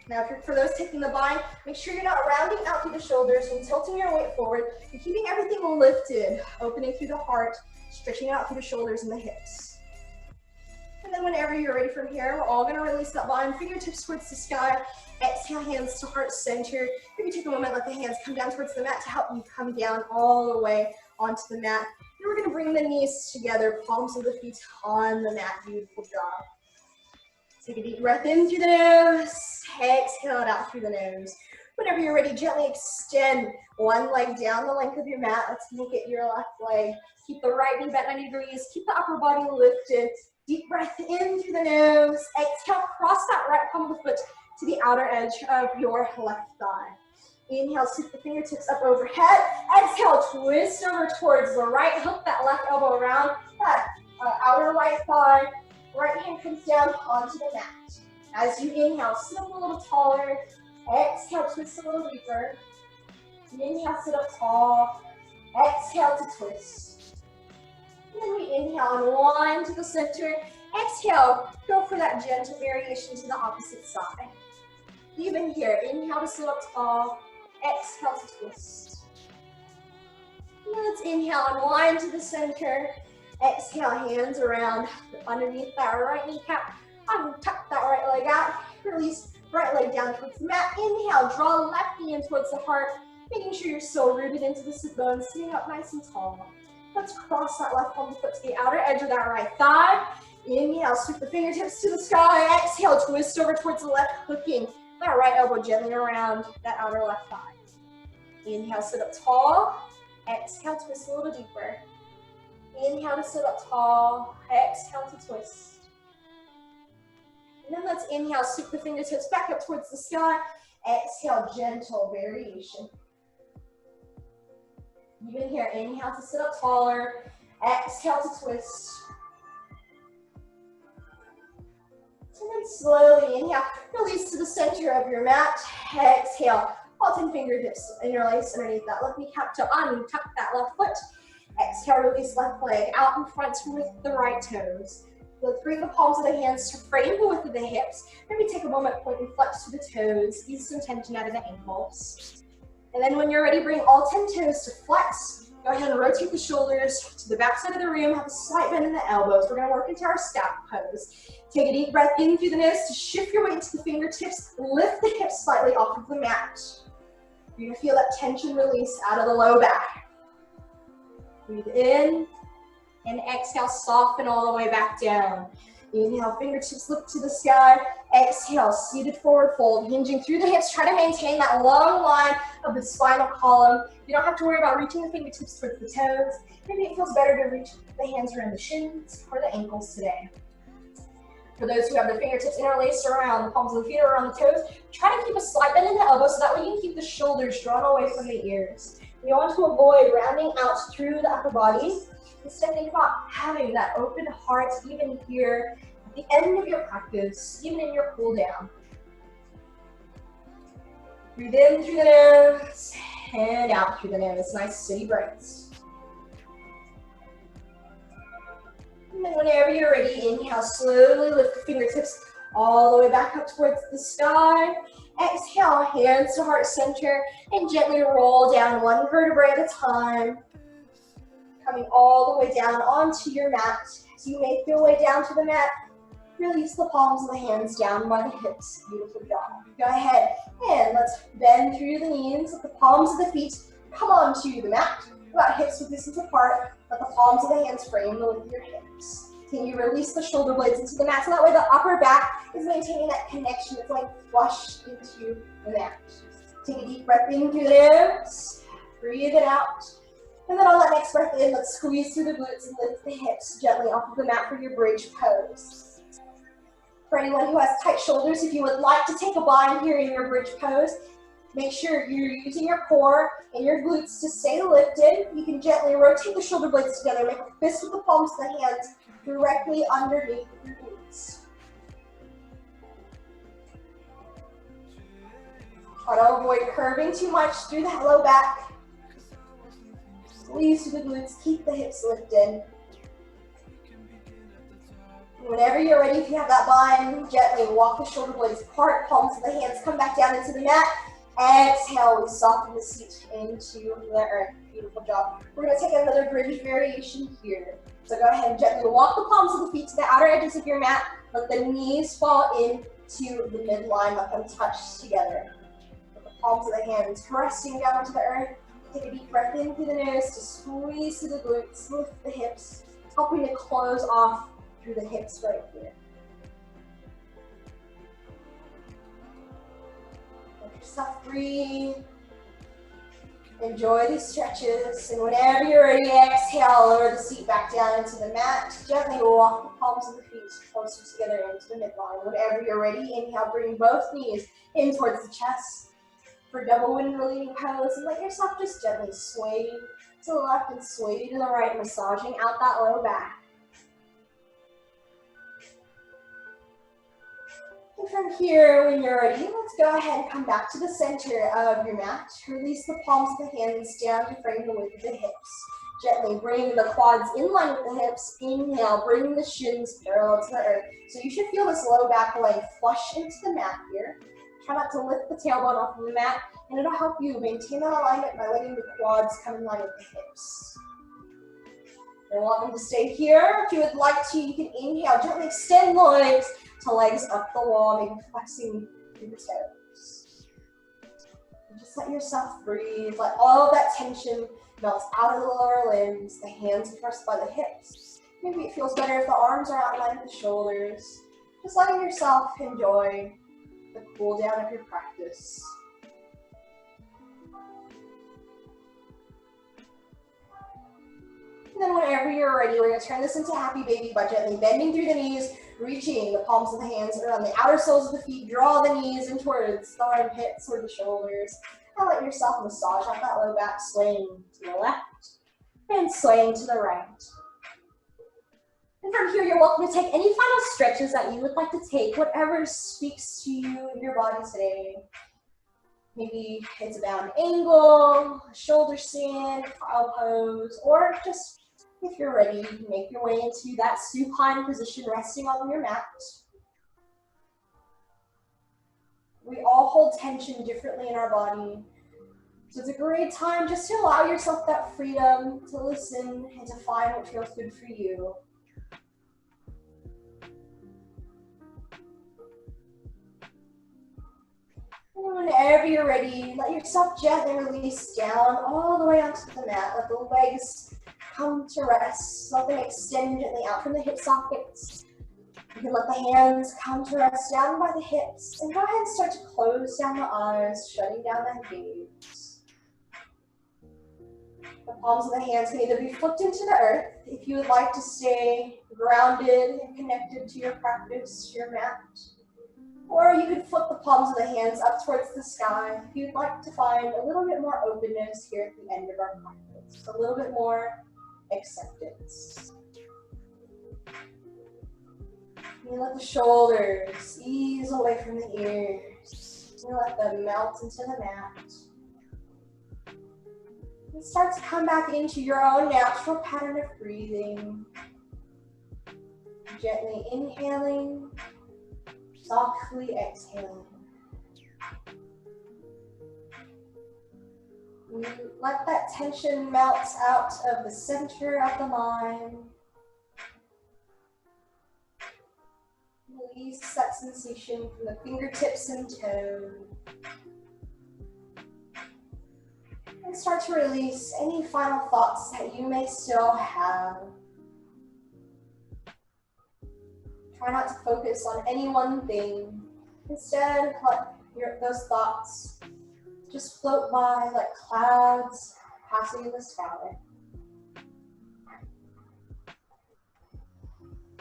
Now, for those taking the bind, make sure you're not rounding out through the shoulders and tilting your weight forward. You're keeping everything lifted, opening through the heart, stretching out through the shoulders and the hips. And then whenever you're ready from here, we're all going to release that bind, fingertips towards the sky, exhale, hands to heart center. Maybe take a moment, let the hands come down towards the mat to help you come down all the way onto the mat. And we're going to bring the knees together, palms of the feet on the mat. Beautiful job. Take a deep breath in through the nose, exhale it out through the nose. Whenever you're ready, gently extend one leg down the length of your mat. Let's make it your left leg. Keep the right knee bent 90 degrees. Keep the upper body lifted. Deep breath in through the nose. Exhale, cross that right palm of the foot to the outer edge of your left thigh. Inhale, sweep the fingertips up overhead. Exhale, twist over towards the right. Hook that left elbow around that outer right thigh. Right hand comes down onto the mat. As you inhale, sit up a little taller. Exhale, twist a little deeper. Inhale, sit up tall. Exhale to twist. And then we inhale and wind to the center. Exhale, go for that gentle variation to the opposite side. Even here, inhale to sit up tall. Exhale to twist. Let's inhale and wind to the center. Exhale, hands around underneath that right kneecap. Tuck that right leg out. Release right leg down towards the mat. Inhale, draw left knee in towards the heart, making sure you're still rooted into the sit bones, sitting up nice and tall. Let's cross that left palm of the foot to the outer edge of that right thigh. Inhale, sweep the fingertips to the sky. Exhale, twist over towards the left, hooking that right elbow gently around that outer left thigh. Inhale, sit up tall. Exhale, twist a little deeper. Inhale to sit up tall, exhale to twist. And then let's inhale, sweep the fingertips back up towards the sky. Exhale, gentle variation. Even here, inhale to sit up taller. Exhale to twist. And then slowly inhale, release to the center of your mat. Exhale, alternate fingertips interlace underneath that left kneecap to untuck that left foot. Exhale, release left leg out in front with the right toes. Let's bring the palms of the hands to frame the width of the hips. Maybe take a moment, point and flex to the toes. Ease some tension out of the ankles. And then when you're ready, bring all 10 toes to flex. Go ahead and rotate the shoulders to the back side of the room. Have a slight bend in the elbows. We're going to work into our stack pose. Take a deep breath in through the nose to shift your weight to the fingertips. Lift the hips slightly off of the mat. You're going to feel that tension release out of the low back. Breathe in and exhale, soften all the way back down. Inhale, fingertips lift to the sky. Exhale, seated forward fold, hinging through the hips. Try to maintain that long line of the spinal column. You don't have to worry about reaching the fingertips towards the toes. Maybe it feels better to reach the hands around the shins or the ankles today. For those who have their fingertips interlaced around the palms of the feet or around the toes, try to keep a slight bend in the elbows so that way you can keep the shoulders drawn away from the ears. You want to avoid rounding out through the upper body. Instead, think about having that open heart even here at the end of your practice, even in your cool down. Breathe in through the nose and out through the nose. Nice steady breaths. And then whenever you're ready, inhale, slowly lift the fingertips all the way back up towards the sky. Exhale, hands to heart center, and gently roll down one vertebrae at a time. Coming all the way down onto your mat. As you make your way down to the mat, release the palms of the hands down by the hips. Beautiful job. Go ahead and let's bend through the knees. Let the palms of the feet come onto the mat. about hips with distance apart. Let the palms of the hands frame the width of your hips. Continue to release the shoulder blades into the mat, so that way the upper back is maintaining that connection. It's like flush into the mat. Take a deep breath in through the nose. Breathe it out. And then on that next breath in, let's squeeze through the glutes and lift the hips gently off of the mat for your bridge pose. For anyone who has tight shoulders, if you would like to take a bind here in your bridge pose, make sure you're using your core and your glutes to stay lifted. You can gently rotate the shoulder blades together, make a fist with the palms of the hands directly underneath your glutes. Try to avoid curving too much through that low back. Squeeze through the glutes, keep the hips lifted. Whenever you're ready, if you have that bind, gently walk the shoulder blades apart, palms of the hands come back down into the mat. Exhale, we soften the seat into the earth. Beautiful job. We're going to take another bridge variation here. So go ahead and gently walk the palms of the feet to the outer edges of your mat. Let the knees fall into the midline, let them touch together. Let the palms of the hands resting down onto the earth. Take a deep breath in through the nose to squeeze through the glutes, lift the hips, helping to close off through the hips right here. Let yourself breathe. Enjoy these stretches, and whenever you're ready, exhale, lower the seat back down into the mat. Gently walk the palms of the feet closer together into the midline. Whenever you're ready, inhale, bring both knees in towards the chest for double wind relieving pose, and let yourself just gently sway to the left and sway to the right, massaging out that low back. And from here, when you're ready, let's go ahead and come back to the center of your mat. Release the palms of the hands down to frame the width of the hips. Gently bring the quads in line with the hips. Inhale, bring the shins parallel to the earth. So you should feel this low back leg flush into the mat here. Try not to lift the tailbone off of the mat, and it'll help you maintain that alignment by letting the quads come in line with the hips. You're welcome to stay here. If you would like to, you can inhale, gently extend the legs to legs up the wall, maybe flexing through the toes. And just let yourself breathe. Let all of that tension melt out of the lower limbs, the hands pressed by the hips. Maybe it feels better if the arms are out in line with the shoulders. Just letting yourself enjoy the cool down of your practice. And then whenever you're ready, we're going to turn this into happy baby by gently bending through the knees, reaching the palms of the hands around the outer soles of the feet. Draw the knees in towards the armpits or the shoulders. And let yourself massage out that low back, swaying to the left and swaying to the right. And from here, you're welcome to take any final stretches that you would like to take, whatever speaks to you in your body today. Maybe it's a bound angle, a shoulder stand, trial pose, or just if you're ready, you can make your way into that supine position resting on your mat. We all hold tension differently in our body. So it's a great time just to allow yourself that freedom to listen and to find what feels good for you. And whenever you're ready, let yourself gently release down all the way onto the mat. Let the legs come to rest. Let them extend gently out from the hip sockets. You can let the hands come to rest down by the hips. And go ahead and start to close down the eyes, shutting down that gaze. The palms of the hands can either be flipped into the earth if you would like to stay grounded and connected to your practice, your mat. Or you could flip the palms of the hands up towards the sky if you'd like to find a little bit more openness here at the end of our practice, a little bit more acceptance. You let the shoulders ease away from the ears. You let them melt into the mat. And start to come back into your own natural pattern of breathing. Gently inhaling, softly exhaling. You let that tension melt out of the center of the mind. Release that sensation from the fingertips and toes. And start to release any final thoughts that you may still have. Try not to focus on any one thing. Instead, let those thoughts just float by like clouds passing in the sky.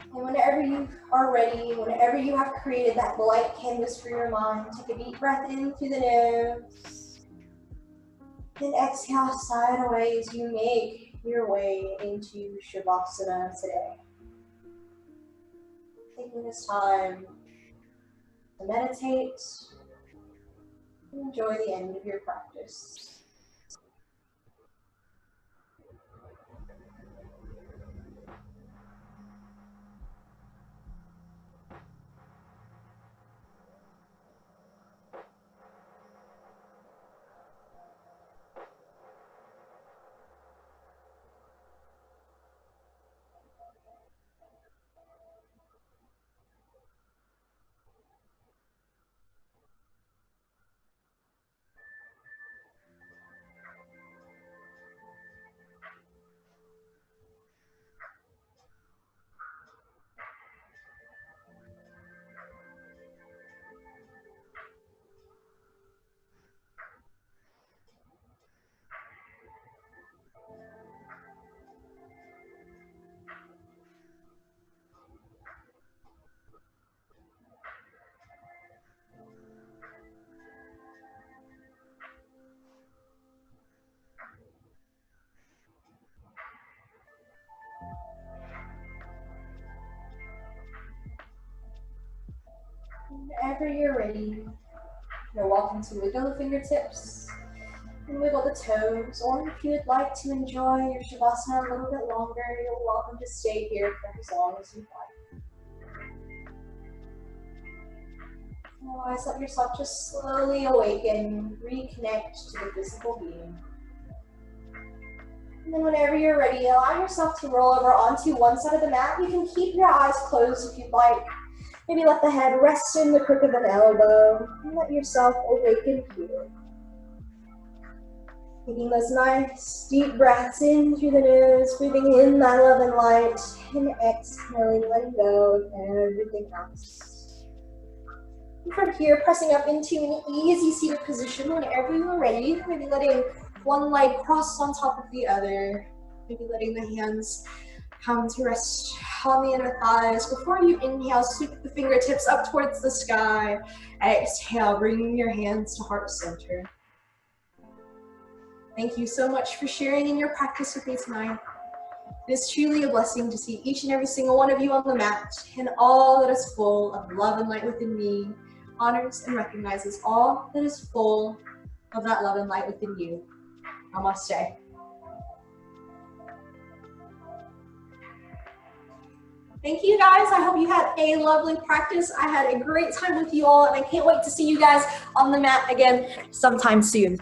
And whenever you are ready, whenever you have created that blank canvas for your mind, take a deep breath in through the nose. Then exhale, sigh it away as you make your way into Shavasana today. Taking this time to meditate and enjoy the end of your practice. Whenever you're ready, you're welcome to wiggle the fingertips and wiggle the toes, or if you would like to enjoy your Shavasana a little bit longer, you're welcome to stay here for as long as you'd like. Otherwise, let yourself just slowly awaken, reconnect to the physical being. And then whenever you're ready, allow yourself to roll over onto one side of the mat. You can keep your eyes closed if you'd like. Maybe let the head rest in the crook of an elbow and let yourself awaken here. Taking those nice deep breaths in through the nose, breathing in that love and light, and exhaling, letting go of everything else. And from here, pressing up into an easy seated position whenever you're ready. Maybe letting one leg cross on top of the other. Maybe letting the hands come to rest on the inner thighs. Before you inhale, sweep the fingertips up towards the sky. Exhale, bringing your hands to heart center. Thank you so much for sharing in your practice with me tonight. It is truly a blessing to see each and every single one of you on the mat, and all that is full of love and light within me honors and recognizes all that is full of that love and light within you. Namaste. Thank you guys. I hope you had a lovely practice. I had a great time with you all, and I can't wait to see you guys on the mat again sometime soon.